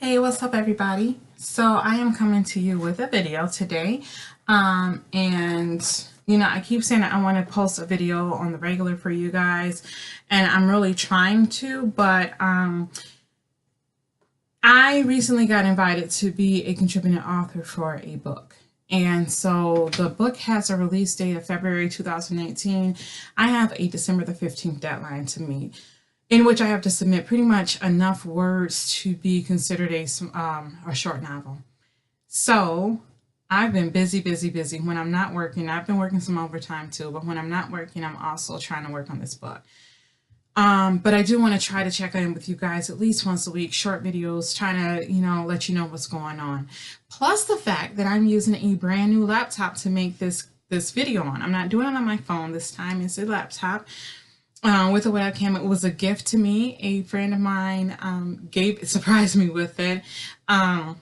Hey, what's up everybody? So I am coming to you with a video today. And I keep saying that I want to post a video on the regular for you guys, and I'm really trying to, but I recently got invited to be a contributing author for a book. And so the book has a release date of February 2018. I have a December the 15th deadline to meet, in which I have to submit pretty much enough words to be considered a short novel. So I've been busy. When I'm not working, I've been working some overtime too, but when I'm not working, I'm also trying to work on this book. But I do want to try to check in with you guys at least once a week, short videos, trying to, let you know what's going on. Plus the fact that I'm using a brand new laptop to make this video on. I'm not doing it on my phone this time, it's a laptop. With a webcam. It was a gift to me. A friend of mine surprised me with it. And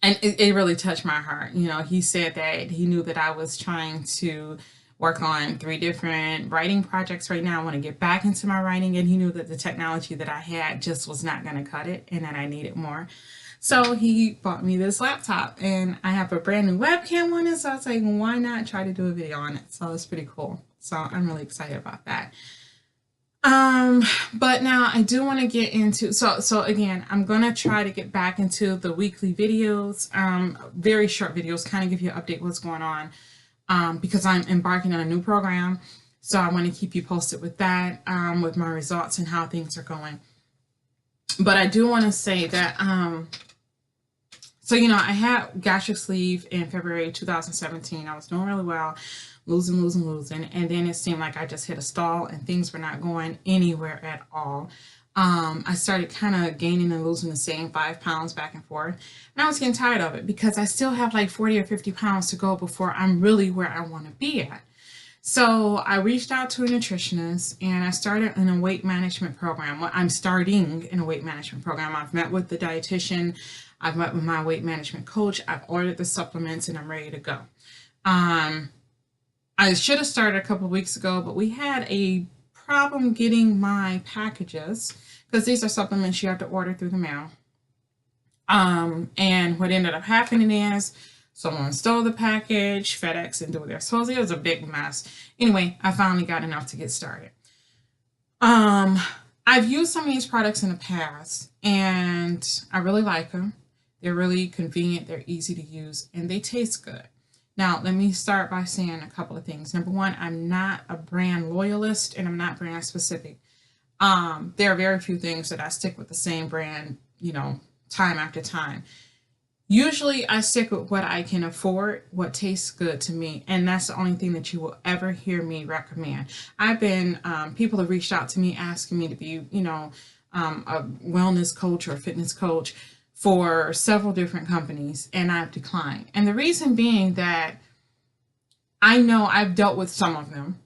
it really touched my heart. He said that he knew that I was trying to work on 3 different writing projects right now. I want to get back into my writing, and he knew that the technology that I had just was not going to cut it and that I needed more. So he bought me this laptop, and I have a brand new webcam on it, so I was like, why not try to do a video on it? So it's pretty cool. So I'm really excited about that. But now I do want to get into, so again, I'm going to try to get back into the weekly videos, very short videos, kind of give you an update what's going on, because I'm embarking on a new program. So I want to keep you posted with that, with my results and how things are going. But I do want to say that, I had gastric sleeve in February 2017. I was doing really well, losing. And then it seemed like I just hit a stall and things were not going anywhere at all. I started kind of gaining and losing the same 5 pounds back and forth. And I was getting tired of it because I still have like 40 or 50 pounds to go before I'm really where I want to be at. So I reached out to a nutritionist and I started in a weight management program. Well, I'm starting in a weight management program. I've met with the dietitian. I've met with my weight management coach. I've ordered the supplements and I'm ready to go. I should have started a couple of weeks ago, but we had a problem getting my packages because these are supplements you have to order through the mail. And what ended up happening is someone stole the package, FedEx didn't do what they're supposed to. It was a big mess. Anyway, I finally got enough to get started. I've used some of these products in the past and I really like them. They're really convenient, they're easy to use, and they taste good. Now, let me start by saying a couple of things. Number one, I'm not a brand loyalist and I'm not brand specific. There are very few things that I stick with the same brand, time after time. Usually I stick with what I can afford, what tastes good to me, and that's the only thing that you will ever hear me recommend. People have reached out to me asking me to be, a wellness coach or a fitness coach for several different companies, and I've declined. And the reason being that I know I've dealt with some of them,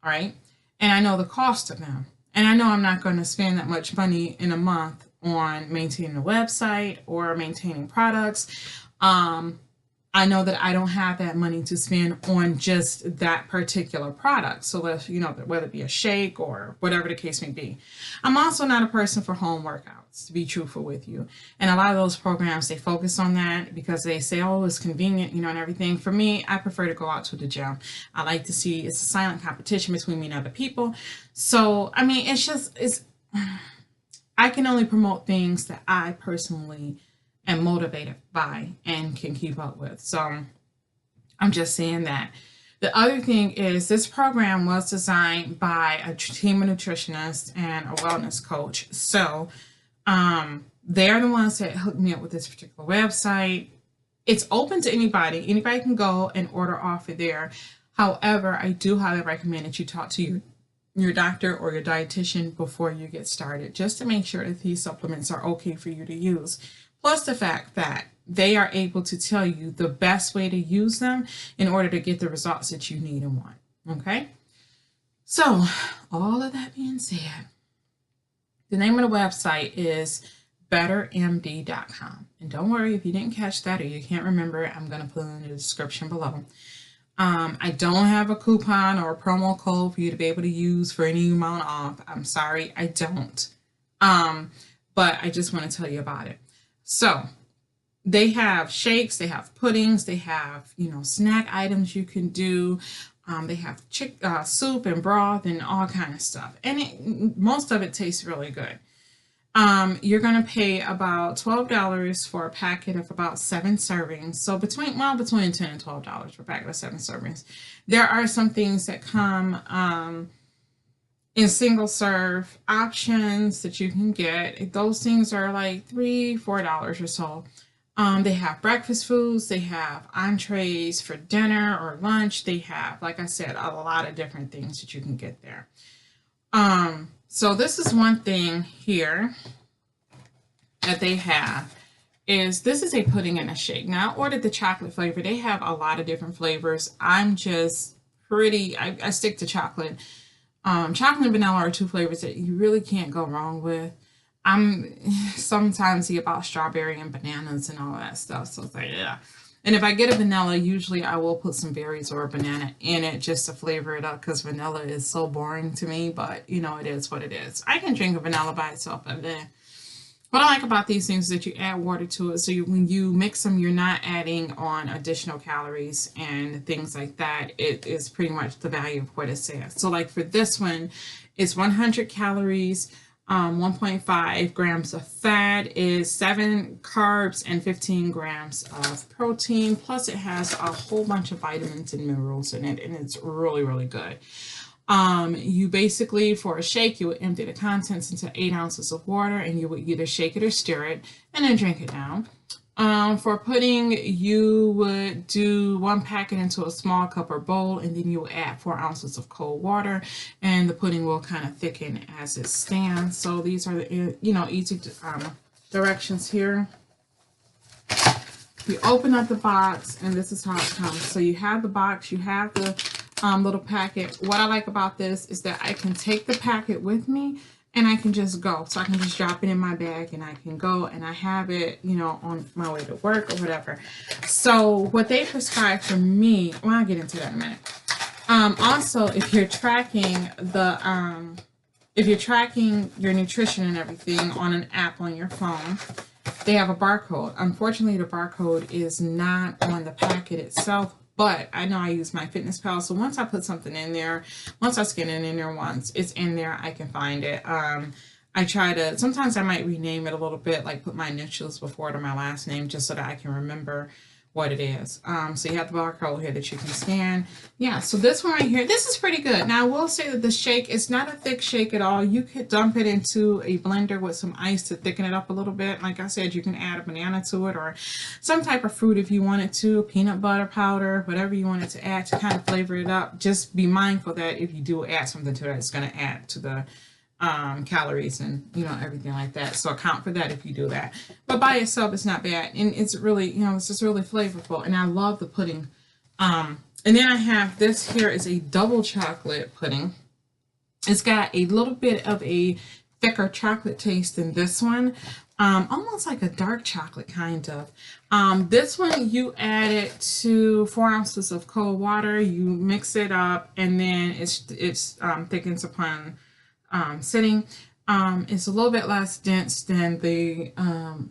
all right? And I know the cost of them. And I know I'm not going to spend that much money in a month on maintaining a website or maintaining products. I know that I don't have that money to spend on just that particular product. So whether it be a shake or whatever the case may be. I'm also not a person for home workouts, to be truthful with you. And a lot of those programs, they focus on that because they say, oh, it's convenient, and everything. For me, I prefer to go out to the gym. I like to see it's a silent competition between me and other people. So, I mean, I can only promote things that I personally am motivated by and can keep up with. So I'm just saying that. The other thing is this program was designed by a team of nutritionists and a wellness coach. So they're the ones that hooked me up with this particular website. It's open to anybody. Anybody can go and order off of there. However, I do highly recommend that you talk to your doctor or your dietitian before you get started, just to make sure that these supplements are okay for you to use. Plus the fact that they are able to tell you the best way to use them in order to get the results that you need and want. Okay? So, all of that being said, the name of the website is bettermd.com. And don't worry if you didn't catch that or you can't remember it, I'm going to put it in the description below. I don't have a coupon or a promo code for you to be able to use for any amount off. I'm sorry, I don't. But I just want to tell you about it. So they have shakes, they have puddings, they have, snack items you can do. They have soup and broth and all kind of stuff. And most of it tastes really good. You're going to pay about $12 for a packet of about 7 servings. So between $10 and $12 for a packet of 7 servings. There are some things that come in single serve options that you can get. Those things are like $3, $4 or so. They have breakfast foods, they have entrees for dinner or lunch. They have, like I said, a lot of different things that you can get there. So this is one thing here that they have is this is a pudding and a shake. Now I ordered the chocolate flavor. They have a lot of different flavors. I'm just I stick to chocolate. Chocolate and vanilla are 2 flavors that you really can't go wrong with. I'm sometimes about strawberry and bananas and all that stuff. So it's like, yeah. And if I get a vanilla, usually I will put some berries or a banana in it just to flavor it up because vanilla is so boring to me. But, it is what it is. I can drink a vanilla by itself. But what I like about these things is that you add water to it. So when you mix them, you're not adding on additional calories and things like that. It is pretty much the value of what it says. So like for this one, it's 100 calories. 1.5 grams of fat, is 7 carbs and 15 grams of protein. Plus it has a whole bunch of vitamins and minerals in it, and it's really, really good. You basically, for a shake, you would empty the contents into 8 ounces of water, and you would either shake it or stir it, and then drink it down. For pudding, you would do 1 packet into a small cup or bowl, and then you will add 4 ounces of cold water, and the pudding will kind of thicken as it stands. So these are the easy directions here. You open up the box, and this is how it comes. So you have the box, you have the little packet. What I like about this is that I can take the packet with me, and I can just go. So I can just drop it in my bag and I can go and I have it, on my way to work or whatever. So what they prescribe for me, well, I'll get into that in a minute. Also, if you're tracking your nutrition and everything on an app on your phone, they have a barcode. Unfortunately, the barcode is not on the packet itself. But I know I use my Fitness Pal, so once I put something in there, once I scan it in there once, it's in there, I can find it. I try to, sometimes I might rename it a little bit, like put my initials before it or my last name, just so that I can remember what it is. So you have the barcode here that you can scan. Yeah, so this one right here, this is pretty good. Now I will say that the shake is not a thick shake at all. You could dump it into a blender with some ice to thicken it up a little bit. Like I said, you can add a banana to it or some type of fruit if you wanted to, peanut butter powder, whatever you wanted to add to kind of flavor it up. Just be mindful that if you do add something to that, it's going to add to the calories and everything like that, so account for that if you do that. But by itself it's not bad, and it's really it's just really flavorful, and I love the pudding. And then I have this here is a double chocolate pudding. It's got a little bit of a thicker chocolate taste than this one, almost like a dark chocolate kind of. This one you add it to 4 ounces of cold water, you mix it up, and then it's thickens upon sitting. It's a little bit less dense than the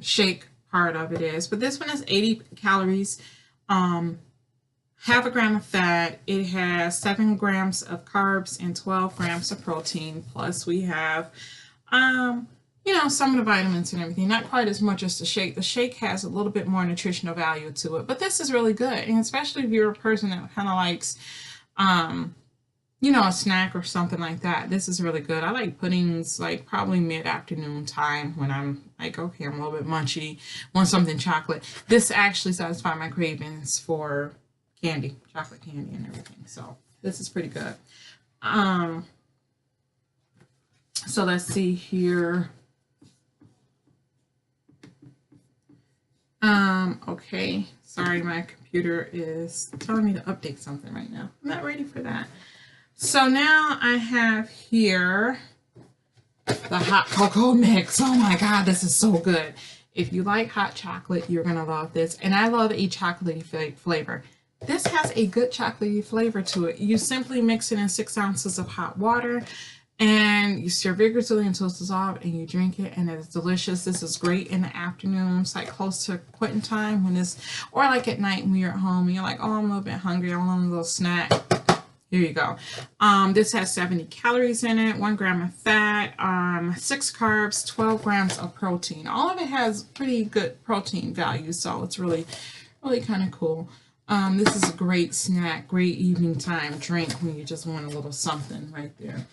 shake part of it is, but this one is 80 calories, half a gram of fat. It has 7 grams of carbs and 12 grams of protein. Plus we have some of the vitamins and everything, not quite as much as the shake. The shake has a little bit more nutritional value to it, but this is really good, and especially if you're a person that kind of likes a snack or something like that. This is really good. I like puddings like probably mid-afternoon time when I'm like, okay, I'm a little bit munchy, want something chocolate. This actually satisfies my cravings for candy, chocolate candy and everything. So this is pretty good. So let's see here. Okay, sorry, my computer is telling me to update something right now. I'm not ready for that. So now I have here the hot cocoa mix. Oh my God, this is so good. If you like hot chocolate, you're gonna love this. And I love a chocolatey flavor. This has a good chocolatey flavor to it. You simply mix it in 6 ounces of hot water, And you stir vigorously until it's dissolved and you drink it, and it's delicious. This is great in the afternoons, like close to quitting time when it's, or like at night when you're at home and you're like, oh, I'm a little bit hungry, I want a little snack. Here you go. This has 70 calories in it, 1 gram of fat, 6 carbs, 12 grams of protein. All of it has pretty good protein value, so it's really, really kind of cool. This is a great snack, great evening time drink when you just want a little something right there.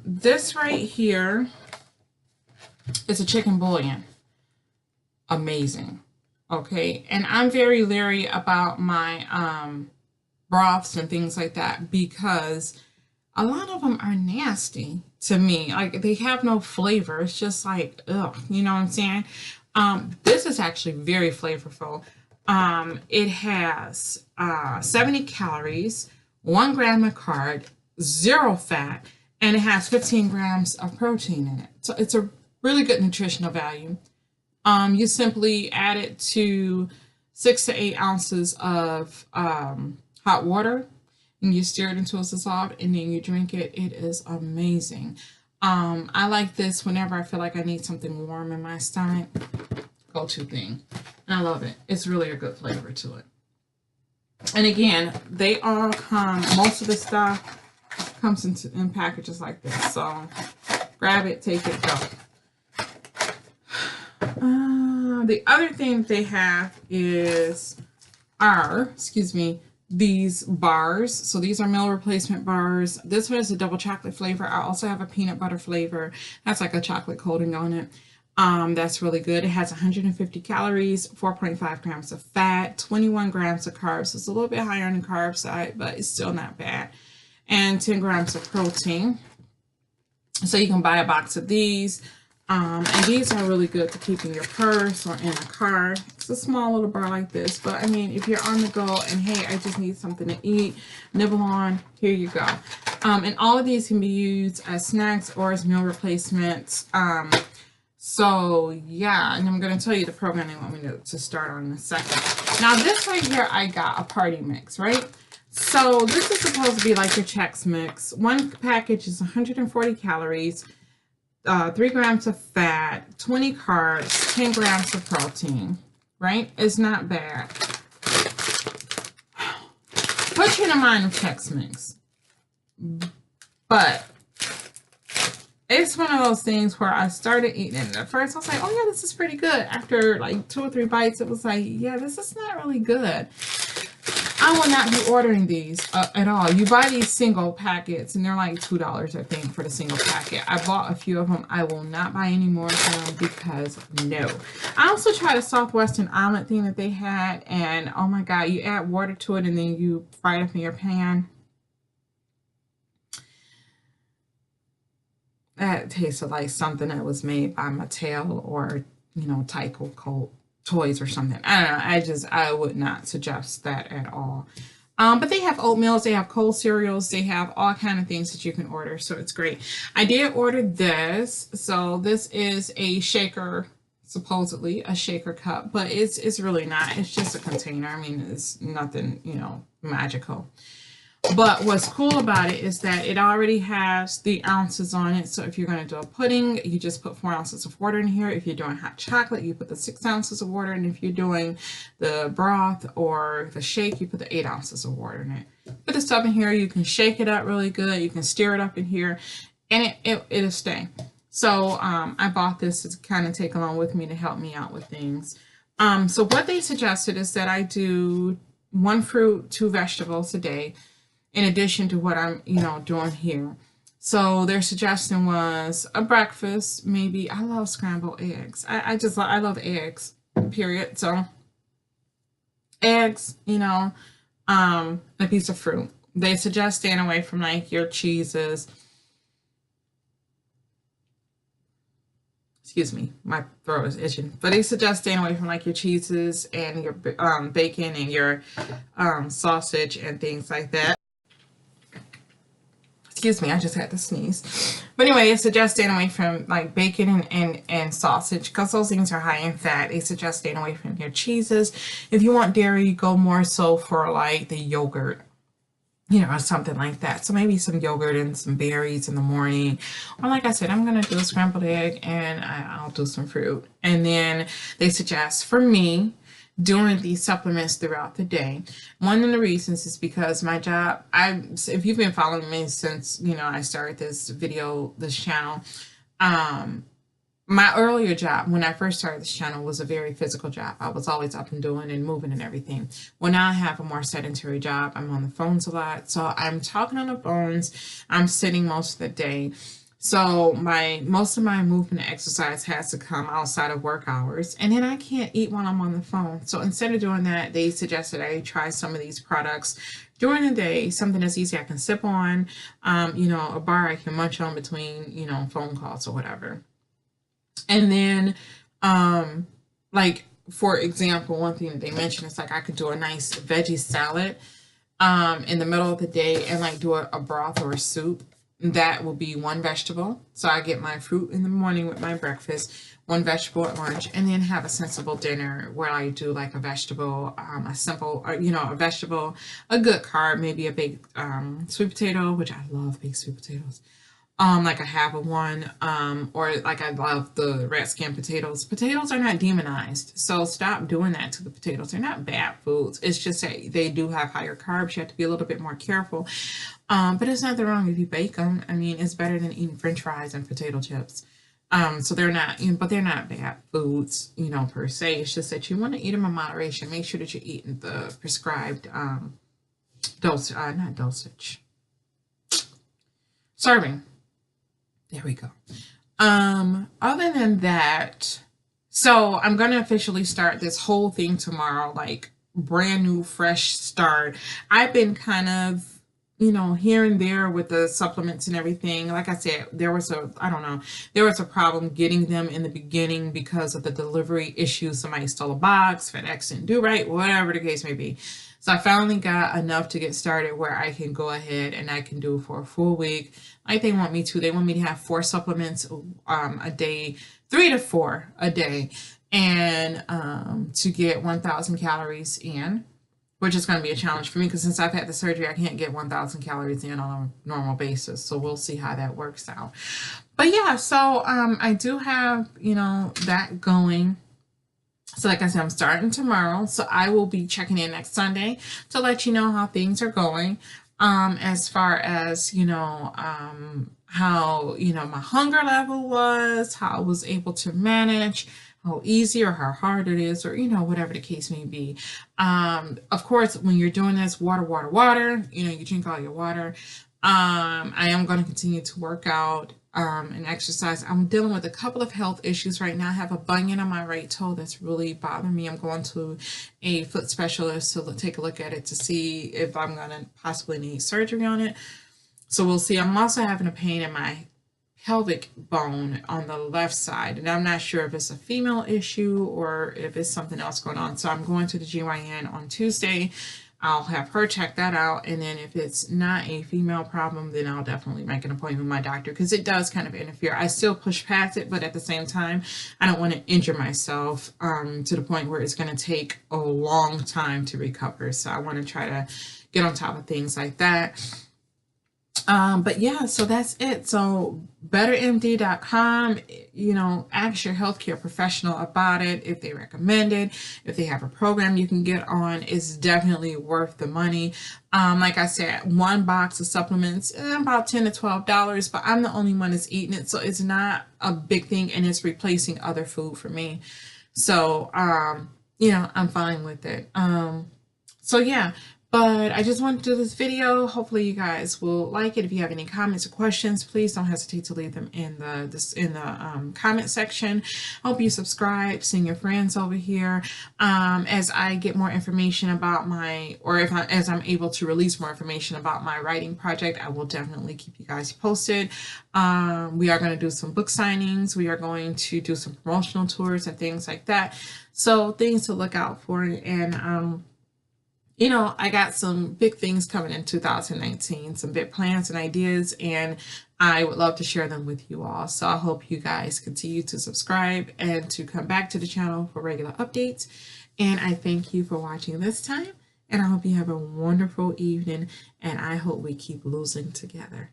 This right here is a chicken bouillon. Amazing. Okay, and I'm very leery about my broths and things like that because a lot of them are nasty to me. Like, they have no flavor. It's just like, ugh, you know what I'm saying? This is actually very flavorful. It has 70 calories, 1 gram of carb, 0 fat, and it has 15 grams of protein in it. So it's a really good nutritional value. You simply add it to 6 to 8 ounces of hot water, and you stir it until it's dissolved, and then you drink it. It is amazing. I like this whenever I feel like I need something warm in my stomach. Go-to thing. And I love it. It's really a good flavor to it. And again, they all come, most of the stuff comes in packages like this. So grab it, take it, go. The other thing they have are these bars. So these are meal replacement bars. This one is a double chocolate flavor. I also have a peanut butter flavor. That's like a chocolate coating on it. That's really good. It has 150 calories, 4.5 grams of fat, 21 grams of carbs. It's a little bit higher on the carb side, but it's still not bad. And 10 grams of protein. So you can buy a box of these. And these are really good to keep in your purse or in a car. It's a small little bar like this, but I mean, if you're on the go and hey, I just need something to eat, nibble on, here you go. And all of these can be used as snacks or as meal replacements. So yeah, and I'm going to tell you the program they want me to start on in a second. Now this right here, I got a party mix, right? So this is supposed to be like your Chex Mix. One package is 140 calories. 3 grams of fat, 20 carbs, 10 grams of protein, right? It's not bad. Put you in the mind of Chex Mix. But it's one of those things where I started eating it. At first, I was like, oh yeah, this is pretty good. After like 2 or 3 bites, it was like, yeah, this is not really good. I will not be ordering these at all. You buy these single packets, and they're like $2, I think, for the single packet. I bought a few of them. I will not buy any more of them because no. I also tried a Southwestern omelet thing that they had, and oh my God, you add water to it, and then you fry it up in your pan. That tasted like something that was made by Mattel or, you know, Tyco Toys or something. I don't know. I would not suggest that at all. But they have oatmeals, they have cold cereals, they have all kind of things that you can order. So it's great. I did order this. So this is a shaker, supposedly a shaker cup, but it's really not. It's just a container. I mean, it's nothing, you know, magical. But what's cool about it is that it already has the ounces on it. So if you're going to do a pudding, you just put 4 ounces of water in here. If you're doing hot chocolate, you put the 6 ounces of water. And if you're doing the broth or the shake, you put the 8 ounces of water in it. Put the stuff in here. You can shake it up really good. You can stir it up in here, and it'll stay. So I bought this to kind of take along with me to help me out with things. So what they suggested is that I do 1 fruit, 2 vegetables a day, in addition to what I'm, you know, doing here. So their suggestion was a breakfast, maybe. I love scrambled eggs. I love eggs, period. So eggs, you know, a piece of fruit. They suggest staying away from like your cheeses. Excuse me, my throat is itching. But they suggest staying away from like your cheeses and your bacon and your sausage and things like that. Excuse me, I just had to sneeze. But anyway, they suggest staying away from like bacon and sausage because those things are high in fat. They suggest staying away from your cheeses. If you want dairy, go more so for like the yogurt. you know, or something like that. So maybe some yogurt and some berries in the morning. Or like I said, I'm going to do a scrambled egg and I'll do some fruit. And then they suggest for me doing these supplements throughout the day. One of the reasons is because my job, if you've been following me since, you know, I started this channel, my earlier job when I first started this channel was a very physical job. I was always up and doing and moving and everything. Well, now I have a more sedentary job. I'm on the phones a lot. So I'm talking on the phones. I'm sitting most of the day. So most of my movement and exercise has to come outside of work hours. And then I can't eat while I'm on the phone. So instead of doing that, they suggested I try some of these products during the day, something that's easy I can sip on, you know, a bar I can munch on between, you know, phone calls or whatever. And then, like, for example, one thing that they mentioned is like I could do a nice veggie salad in the middle of the day and like do a broth or a soup. That will be one vegetable. So I get my fruit in the morning with my breakfast, one vegetable at lunch, and then have a sensible dinner where I do like a vegetable, a simple, you know, a vegetable, a good carb, maybe a baked sweet potato, which I love baked sweet potatoes. Like I have one, or like I love the red skin potatoes. Potatoes are not demonized, so stop doing that to the potatoes. They're not bad foods. It's just that they do have higher carbs. You have to be a little bit more careful. But it's nothing wrong if you bake them. I mean, it's better than eating French fries and potato chips. So they're not, you know, but they're not bad foods, you know, per se. It's just that you want to eat them in moderation. Make sure that you're eating the prescribed serving. There we go. Other than that, so I'm going to officially start this whole thing tomorrow, like brand new, fresh start. I've been kind of, you know, here and there with the supplements and everything. Like I said, there was a problem getting them in the beginning because of the delivery issues. Somebody stole a box, FedEx didn't do right, whatever the case may be. So I finally got enough to get started where I can go ahead and I can do it for a full week like they want me to. They want me to have 4 supplements a day, 3 to 4 a day, and to get 1,000 calories in, which is going to be a challenge for me because since I've had the surgery, I can't get 1,000 calories in on a normal basis. So we'll see how that works out. But yeah, so I do have, you know, that going. So like I said, I'm starting tomorrow. So I will be checking in next Sunday to let you know how things are going. As far as, you know, how, you know, my hunger level was, how I was able to manage, how easy or how hard it is, or, you know, whatever the case may be. Of course, when you're doing this, water, you know, you drink all your water. I am going to continue to work out and exercise. I'm dealing with a couple of health issues right now. I have a bunion on my right toe that's really bothering me. I'm going to a foot specialist to take a look at it to see if I'm going to possibly need surgery on it. So we'll see. I'm also having a pain in my pelvic bone on the left side, and I'm not sure if it's a female issue or if it's something else going on. So I'm going to the GYN on Tuesday. I'll have her check that out, and then if it's not a female problem, then I'll definitely make an appointment with my doctor because it does kind of interfere. I still push past it, but at the same time, I don't want to injure myself to the point where it's going to take a long time to recover. So I want to try to get on top of things like that. But yeah, so that's it. So bettermd.com, you know, ask your healthcare professional about it. If they recommend it, if they have a program you can get on, it's definitely worth the money. Like I said, 1 box of supplements, about $10 to $12, but I'm the only one that's eating it. So it's not a big thing and it's replacing other food for me. So, you know, I'm fine with it. So yeah. But I just wanted to do this video. Hopefully you guys will like it. If you have any comments or questions, please don't hesitate to leave them in the comment section. I hope you subscribe, send your friends over here. As I get more information about as I'm able to release more information about my writing project, I will definitely keep you guys posted. We are going to do some book signings. We are going to do some promotional tours and things like that. So things to look out for. And you know, I got some big things coming in 2019, some big plans and ideas, and I would love to share them with you all. So I hope you guys continue to subscribe and to come back to the channel for regular updates. And I thank you for watching this time, And I hope you have a wonderful evening, and I hope we keep losing together.